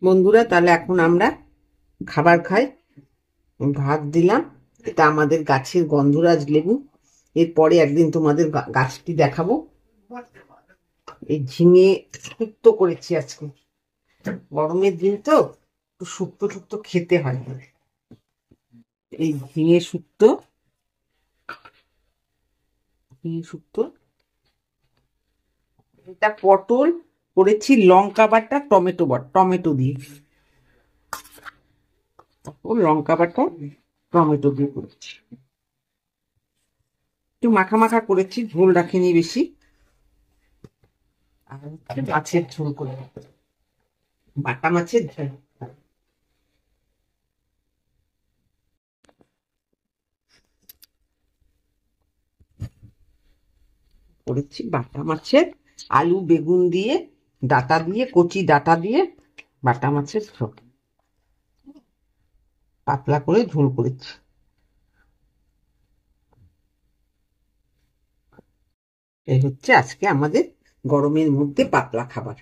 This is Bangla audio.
বন্ধুরা, তাহলে এখন আমরা খাবার খাই। ভাত দিলাম, এটা আমাদের গাছের গন্ধরাজ লেবু। এরপরে একদিন তোমাদের গাছটি দেখাবো। এই ঝিঙে শুক্তো করেছি আজকে, গরমের দিন তো একটু শুক্তো শুক্তো খেতে হয়। এই ঝিঙে শুক্তো, এটা পটল করেছি, লঙ্কা বাটা, টমেটো দিয়ে, লঙ্কা বাটা টমেটো দিয়ে করেছি। একটু মাখা মাখা করেছি, ঝোল রাখিনি বেশি। আর মাছের ঝোল করে, বাটা মাছের ঝোল করেছি। বাটা মাছের আলু বেগুন দিয়ে, ডাটা দিয়ে, কচি ডাটা দিয়ে বাটা মাছের ঝোল, পাতলা করে ঝোল করেছি। এই হচ্ছে আজকে আমাদের গরমের মধ্যে পাতলা খাবার।